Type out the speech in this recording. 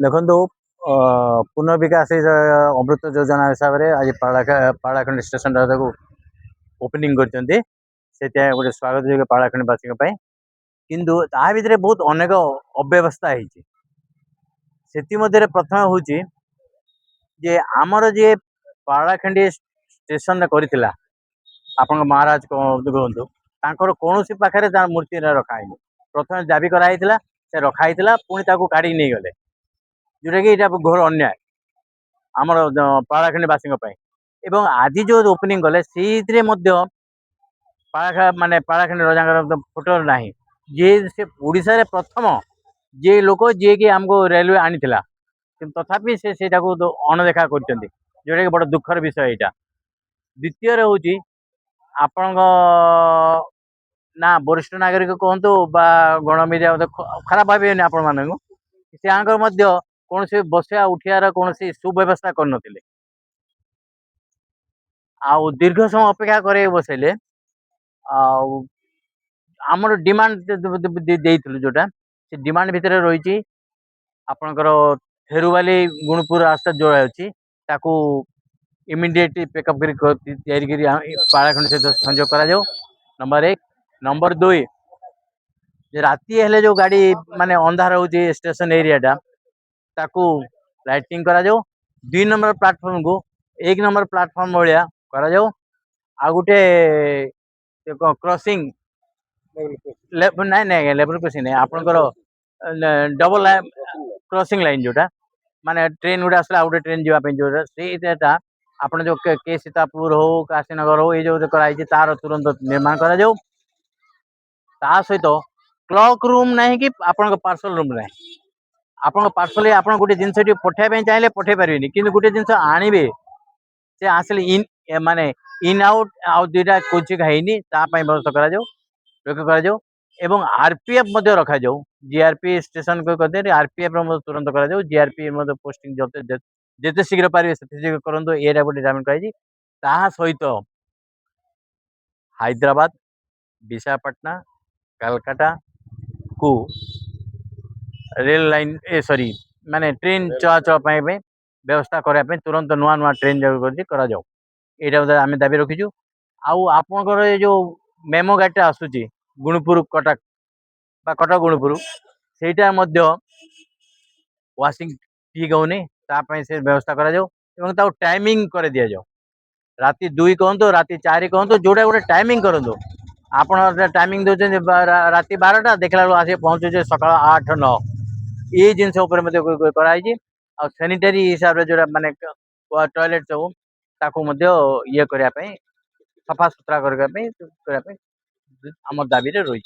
ଦେଖନ୍ତୁ ପୁନର୍ବିକାଶ ଅମୃତ ଯୋଜନା ହିସାବରେ ଆଜି ପାରଳାଖେମୁଣ୍ଡି ଷ୍ଟେସନଟା ତାକୁ ଓପନିଂ କରିଛନ୍ତି। ସେଇଟା ଗୋଟେ ସ୍ୱାଗତ ଯୋଗ୍ୟ ପାରଳାଖେମୁଣ୍ଡିବାସୀଙ୍କ ପାଇଁ। କିନ୍ତୁ ତା ଭିତରେ ବହୁତ ଅନେକ ଅବ୍ୟବସ୍ଥା ହେଇଛି। ସେଥିମଧ୍ୟରେ ପ୍ରଥମ ହେଉଛି ଯେ ଆମର ଯିଏ ପାରଳାଖେମୁଣ୍ଡି ଷ୍ଟେସନରେ କରିଥିଲା ଆପଣଙ୍କ ମହାରାଜ କୁହନ୍ତୁ, ତାଙ୍କର କୌଣସି ପାଖରେ ତାର ମୂର୍ତ୍ତି ରଖାହେଇନି। ପ୍ରଥମେ ଦାବି କରାହେଇଥିଲା, ସେ ରଖା ହେଇଥିଲା, ପୁଣି ତାକୁ କାଢ଼ିକି ନେଇଗଲେ, ଯୋଉଟାକି ଏଇଟା ଘୋର ଅନ୍ୟାୟ ଆମର ପାରଳାଖେମୁଣ୍ଡିବାସୀଙ୍କ ପାଇଁ। ଏବଂ ଆଜି ଯେଉଁ ଓପନିଂ କଲେ ସେଇଥିରେ ମଧ୍ୟ ପାରଳାଖେମୁଣ୍ଡି ରଜାଙ୍କର ଫଟୋ ନାହିଁ। ଯିଏ ସେ ଓଡ଼ିଶାରେ ପ୍ରଥମ ଯିଏ ଲୋକ ଯିଏକି ଆମକୁ ରେଲୱେ ଆଣିଥିଲା, କିନ୍ତୁ ତଥାପି ସେ ସେଇଟାକୁ ଅଣଦେଖା କରିଛନ୍ତି, ଯୋଉଟାକି ବଡ଼ ଦୁଃଖର ବିଷୟ ଏଇଟା। ଦ୍ୱିତୀୟରେ ହେଉଛି ଆପଣଙ୍କ ନା ବରିଷ୍ଠ ନାଗରିକ କୁହନ୍ତୁ ବା ଗଣମିଡ଼ିଆ ଖରାପ ଭାବିବେନି ଆପଣମାନଙ୍କୁ, ସେମାନଙ୍କର ମଧ୍ୟ କୌଣସି ବସିବା ଉଠିବାର କୌଣସି ସୁବ୍ୟବସ୍ଥା କରିନଥିଲେ। ଆଉ ଦୀର୍ଘ ସମୟ ଅପେକ୍ଷା କରେଇ ବସେଇଲେ। ଆଉ ଆମର ଡିମାଣ୍ଡ ଦେଇଥିଲୁ ଯୋଉଟା, ସେ ଡିମାଣ୍ଡ ଭିତରେ ରହିଛି ଆପଣଙ୍କର ଫେରୁବାଲି ଗୁଣପୁର ରାସ୍ତା ଯୋଉଟା ଅଛି ତାକୁ ଇମିଡ଼ିଏଟଲି ପିକଅପ୍ କରି ତିଆରି କରି ପାରଳାଖେମୁଣ୍ଡି ସହିତ ସଂଯୋଗ କରାଯାଉ, ନମ୍ବର 1। ନମ୍ବର 2, ରାତି ହେଲେ ଯେଉଁ ଗାଡ଼ି ଅନ୍ଧାର ହେଉଛି ଷ୍ଟେସନ ଏରିଆଟା, ତାକୁ ଲାଇଟିଂ କରାଯାଉ। 2 ନମ୍ବର ପ୍ଲାଟଫର୍ମକୁ 1 ନମ୍ବର ପ୍ଲାଟଫର୍ମ ଭଳିଆ କରାଯାଉ। ଆଉ ଗୋଟେ କ୍ରସିଂ ନାଇଁ ନାଇଁ ଲେବଲ କ୍ରସିଂ ନାଇଁ, ଆପଣଙ୍କର ଡବଲ କ୍ରସିଂ ଲାଇନ୍ ଯୋଉଟା ट्रेन गुड़ा आसला गोटे ट्रेन जावाई जो ସେଇଟା ଆପଣ जो के सीतापुर हो काशीनगर हो ये जो कराई तार तुरंत निर्माण करा जाऊ। ता सहित क्लॉक रूम नहीं कि आपण पार्सल रूम ना, आपण पार्सल आप गोटे जिन पठाइबा चाहिए पठे पारे कि गोटे जिन आणवे से आसिले इन माने इन आउट आउ दुईटा कोचिक है व्यवस्था करा एवं आरपीएफ रखा जाऊ। जीआरपी स्टेशन को कहते हैं आरपीएफ तुरंत करा जाऊ। जीआरपी पोस्टिंग जिते शीघ्र पारे से शीघ्र करूँ, ये गोटे डायमंड कही सहित हैदराबाद विशाखापट्टना कलकाता को रेल लाइन सॉरी माने ट्रेन चलाचल व्यवस्था करने तुरंत नुआ नुआ ट्रेन करा जाऊ। यहाँ आम दाबी रखीचु। आपर ये जो मेमो गाड़ीटा आसूची गुणपुर कटक बा कटक गुणपुर सेटा वाशिंग ठीक होनी, से व्यवस्था करा जाऊ। टाइमिंग कर दि जाऊ। राति 2 कहतु राति 4 कहतु जोटा गोटे टाइमिंग करूँ। आप टाइमिंग दौरान राति 12टा देखला बेलू आस पहुँचे सका 8-9 ये जिन कराई। आ सैनिटरी हिसाब से जो माने टॉयलेट सब ताकू ये करने सफा सुतरा करने आम दाबी रही।